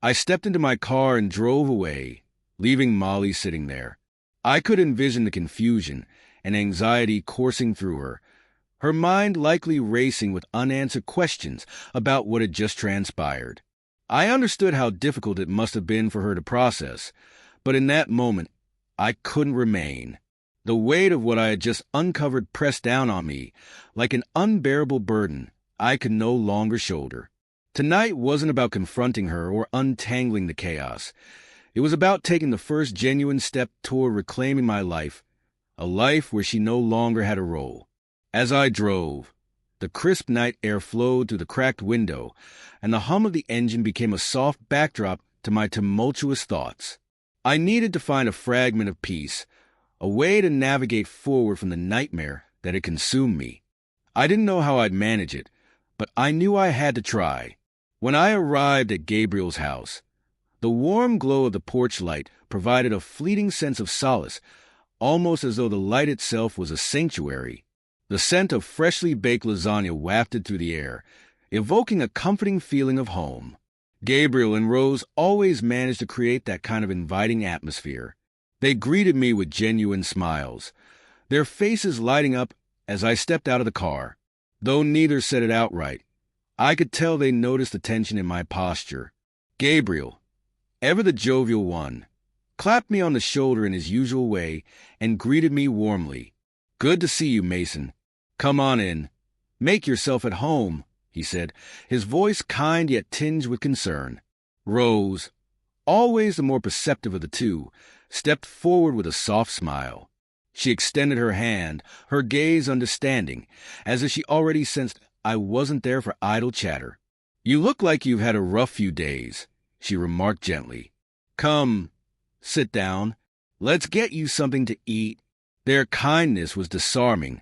I stepped into my car and drove away, leaving Molly sitting there. I could envision the confusion and anxiety coursing through her mind likely racing with unanswered questions about what had just transpired. I understood how difficult it must have been for her to process, but in that moment, I couldn't remain. The weight of what I had just uncovered pressed down on me like an unbearable burden I could no longer shoulder. Tonight wasn't about confronting her or untangling the chaos. It was about taking the first genuine step toward reclaiming my life, a life where she no longer had a role. As I drove, the crisp night air flowed through the cracked window, and the hum of the engine became a soft backdrop to my tumultuous thoughts. I needed to find a fragment of peace, a way to navigate forward from the nightmare that had consumed me. I didn't know how I'd manage it, but I knew I had to try. When I arrived at Gabriel's house, the warm glow of the porch light provided a fleeting sense of solace, almost as though the light itself was a sanctuary. The scent of freshly baked lasagna wafted through the air, evoking a comforting feeling of home. Gabriel and Rose always managed to create that kind of inviting atmosphere. They greeted me with genuine smiles, their faces lighting up as I stepped out of the car. Though neither said it outright, I could tell they noticed the tension in my posture. Gabriel, ever the jovial one, clapped me on the shoulder in his usual way and greeted me warmly. "Good to see you, Mason. Come on in. Make yourself at home," he said, his voice kind yet tinged with concern. Rose, always the more perceptive of the two, stepped forward with a soft smile. She extended her hand, her gaze understanding, as if she already sensed I wasn't there for idle chatter. "You look like you've had a rough few days," she remarked gently. "Come, sit down. Let's get you something to eat." Their kindness was disarming,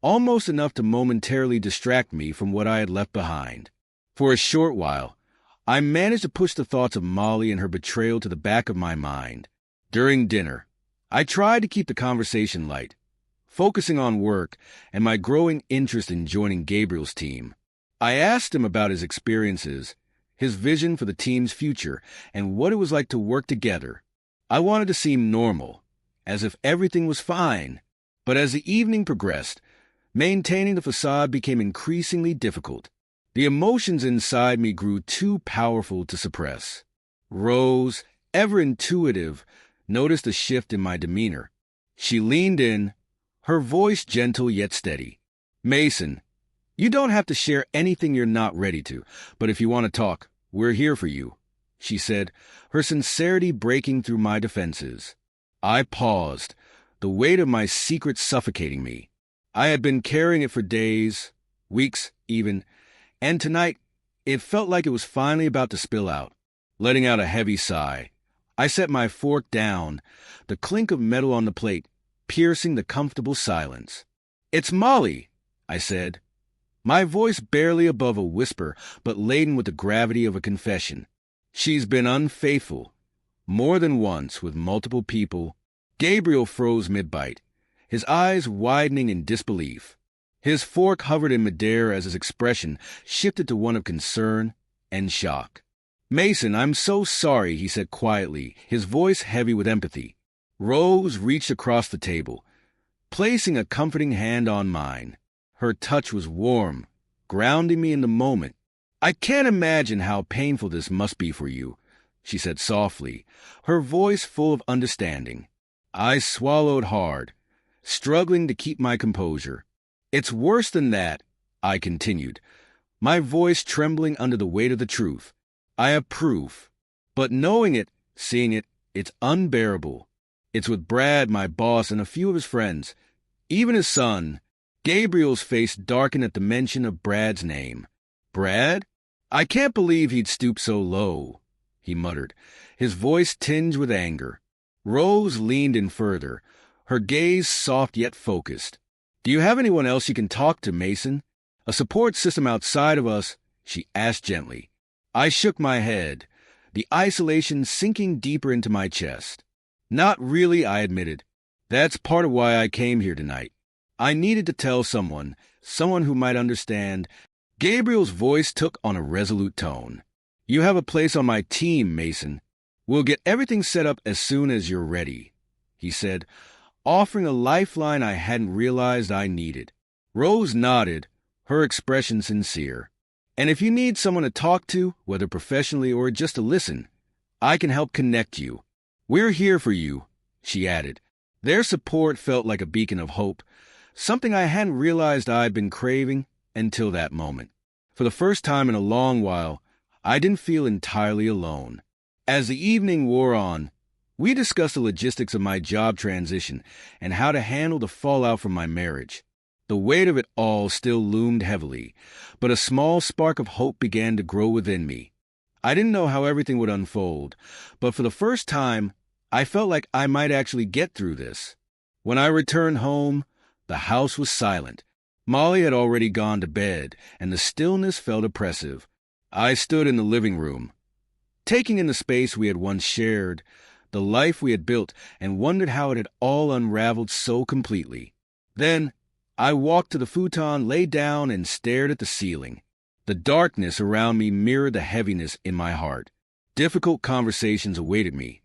almost enough to momentarily distract me from what I had left behind. For a short while, I managed to push the thoughts of Molly and her betrayal to the back of my mind. During dinner, I tried to keep the conversation light, focusing on work and my growing interest in joining Gabriel's team. I asked him about his experiences, his vision for the team's future, and what it was like to work together. I wanted to seem normal, as if everything was fine. But as the evening progressed, maintaining the facade became increasingly difficult. The emotions inside me grew too powerful to suppress. Rose, ever intuitive, noticed a shift in my demeanor. She leaned in, her voice gentle yet steady. "Mason, you don't have to share anything you're not ready to, but if you want to talk, we're here for you," she said, her sincerity breaking through my defenses. I paused, the weight of my secret suffocating me. I had been carrying it for days, weeks even, and tonight it felt like it was finally about to spill out. Letting out a heavy sigh, I set my fork down, the clink of metal on the plate piercing the comfortable silence. "It's Molly," I said, my voice barely above a whisper but laden with the gravity of a confession. "She's been unfaithful, more than once, with multiple people." Gabriel froze mid-bite, his eyes widening in disbelief. His fork hovered in midair as his expression shifted to one of concern and shock. "Mason, I'm so sorry," he said quietly, his voice heavy with empathy. Rose reached across the table, placing a comforting hand on mine. Her touch was warm, grounding me in the moment. "I can't imagine how painful this must be for you," she said softly, her voice full of understanding. I swallowed hard, struggling to keep my composure. "It's worse than that," I continued, my voice trembling under the weight of the truth. "I have proof. But knowing it, seeing it, it's unbearable. It's with Brad, my boss, and a few of his friends, even his son." Gabriel's face darkened at the mention of Brad's name. "Brad? I can't believe he'd stoop so low," he muttered, his voice tinged with anger. Rose leaned in further, her gaze soft yet focused. "Do you have anyone else you can talk to, Mason? A support system outside of us?" she asked gently. I shook my head, the isolation sinking deeper into my chest. "Not really," I admitted. "That's part of why I came here tonight. I needed to tell someone who might understand." Gabriel's voice took on a resolute tone. You have a place on my team, Mason. We'll get everything set up as soon as you're ready," he said, offering a lifeline I hadn't realized I needed. Rose nodded, her expression sincere. "And if you need someone to talk to, whether professionally or just to listen, I can help connect you. We're here for you," she added. Their support felt like a beacon of hope, something I hadn't realized I'd been craving until that moment. For the first time in a long while, I didn't feel entirely alone. As the evening wore on, we discussed the logistics of my job transition and how to handle the fallout from my marriage. The weight of it all still loomed heavily, but a small spark of hope began to grow within me. I didn't know how everything would unfold, but for the first time, I felt like I might actually get through this. When I returned home, the house was silent. Molly had already gone to bed, and the stillness felt oppressive. I stood in the living room, taking in the space we had once shared, the life we had built, and wondered how it had all unraveled so completely. Then I walked to the futon, lay down, and stared at the ceiling. The darkness around me mirrored the heaviness in my heart. Difficult conversations awaited me,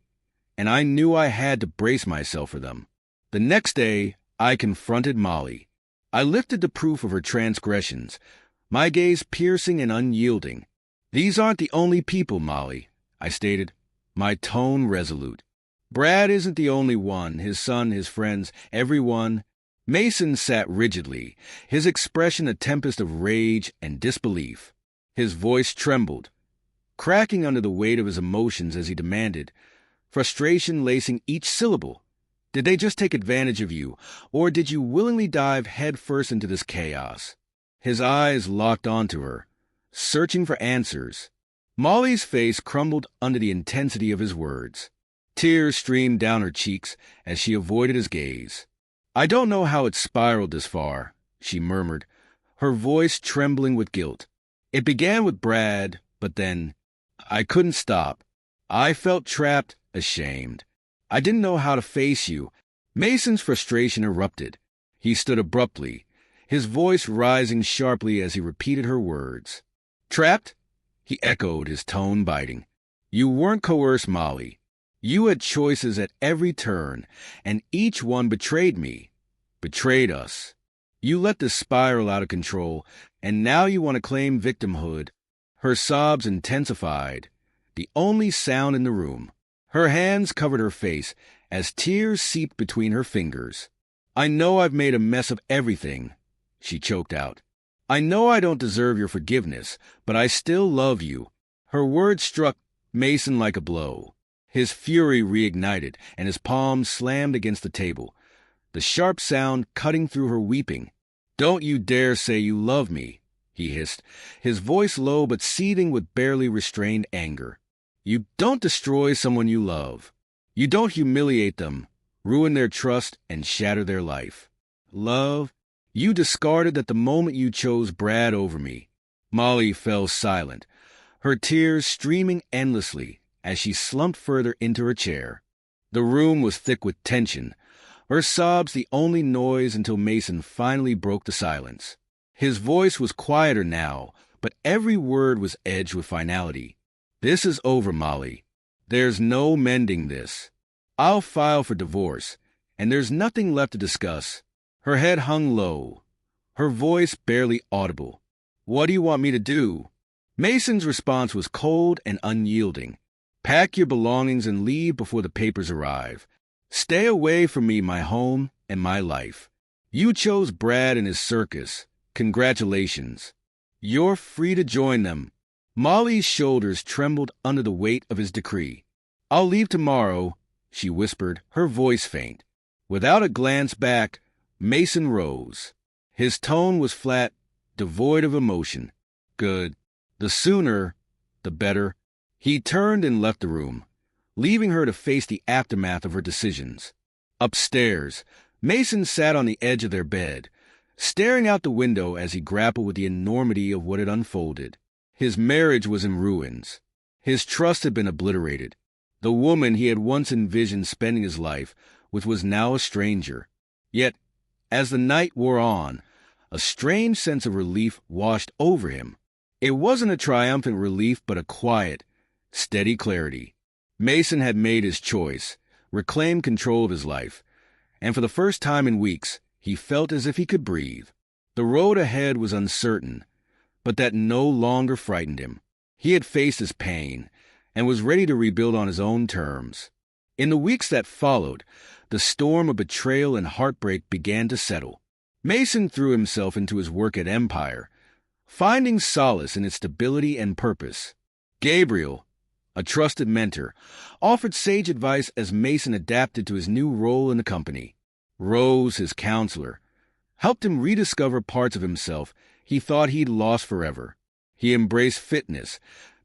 and I knew I had to brace myself for them. The next day, I confronted Molly. I lifted the proof of her transgressions, my gaze piercing and unyielding. "These aren't the only people, Molly," I stated, my tone resolute. "Brad isn't the only one, his son, his friends, everyone." Mason sat rigidly, his expression a tempest of rage and disbelief. His voice trembled, cracking under the weight of his emotions as he demanded, frustration lacing each syllable. "Did they just take advantage of you, or did you willingly dive headfirst into this chaos?" His eyes locked onto her, searching for answers. Molly's face crumbled under the intensity of his words. Tears streamed down her cheeks as she avoided his gaze. "I don't know how it spiraled this far," she murmured, her voice trembling with guilt. "It began with Brad, but then I couldn't stop. I felt trapped, ashamed. I didn't know how to face you." Mason's frustration erupted. He stood abruptly, his voice rising sharply as he repeated her words. "Trapped?" he echoed, his tone biting. "You weren't coerced, Molly. You had choices at every turn, and each one betrayed me, betrayed us. You let this spiral out of control, and now you want to claim victimhood." Her sobs intensified, the only sound in the room. Her hands covered her face as tears seeped between her fingers. "I know I've made a mess of everything," she choked out. "I know I don't deserve your forgiveness, but I still love you." Her words struck Mason like a blow. His fury reignited, and his palms slammed against the table, the sharp sound cutting through her weeping. "Don't you dare say you love me," he hissed, his voice low but seething with barely restrained anger. "You don't destroy someone you love. You don't humiliate them, ruin their trust, and shatter their life. Love? You discarded that the moment you chose Brad over me." Molly fell silent, her tears streaming endlessly as she slumped further into her chair. The room was thick with tension, her sobs the only noise until Mason finally broke the silence. His voice was quieter now, but every word was edged with finality. "This is over, Molly. There's no mending this. I'll file for divorce, and there's nothing left to discuss." Her head hung low, her voice barely audible. "What do you want me to do?" Mason's response was cold and unyielding. "Pack your belongings and leave before the papers arrive. Stay away from me, my home, and my life. You chose Brad and his circus. Congratulations. You're free to join them." Molly's shoulders trembled under the weight of his decree. "I'll leave tomorrow," she whispered, her voice faint. Without a glance back, Mason rose. His tone was flat, devoid of emotion. "Good. The sooner, the better." He turned and left the room, leaving her to face the aftermath of her decisions. Upstairs, Mason sat on the edge of their bed, staring out the window as he grappled with the enormity of what had unfolded. His marriage was in ruins. His trust had been obliterated. The woman he had once envisioned spending his life with was now a stranger. Yet, as the night wore on, a strange sense of relief washed over him. It wasn't a triumphant relief, but a quiet, steady clarity. Mason had made his choice, reclaimed control of his life, and for the first time in weeks, he felt as if he could breathe. The road ahead was uncertain, but that no longer frightened him. He had faced his pain and was ready to rebuild on his own terms. In the weeks that followed, the storm of betrayal and heartbreak began to settle. Mason threw himself into his work at Empire, finding solace in its stability and purpose. Gabriel, a trusted mentor, offered sage advice as Mason adapted to his new role in the company. Rose, his counselor, helped him rediscover parts of himself he thought he'd lost forever. He embraced fitness,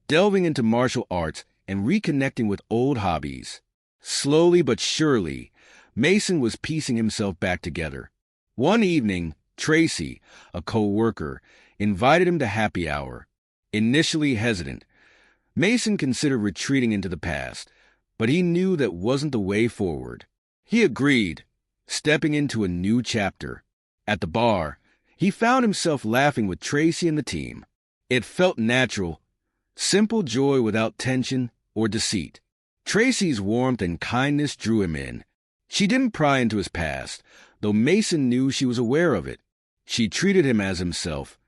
delving into martial arts and reconnecting with old hobbies. Slowly but surely, Mason was piecing himself back together. One evening, Tracy, a co-worker, invited him to happy hour. Initially hesitant, Mason considered retreating into the past, but he knew that wasn't the way forward. He agreed, stepping into a new chapter. At the bar, he found himself laughing with Tracy and the team. It felt natural, simple joy without tension or deceit. Tracy's warmth and kindness drew him in. She didn't pry into his past, though Mason knew she was aware of it. She treated him as himself,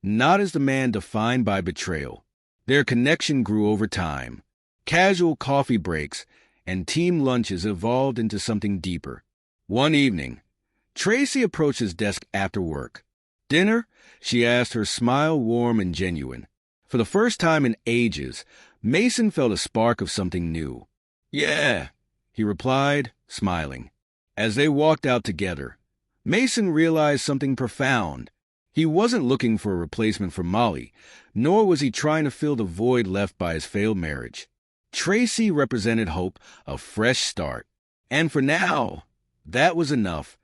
not as the man defined by betrayal. Their connection grew over time. Casual coffee breaks and team lunches evolved into something deeper. One evening, Tracy approached his desk after work. "Dinner?" she asked, her smile warm and genuine. For the first time in ages, Mason felt a spark of something new. "Yeah," he replied, smiling. As they walked out together, Mason realized something profound. He wasn't looking for a replacement for Molly, nor was he trying to fill the void left by his failed marriage. Tracy represented hope, a fresh start. And for now, that was enough.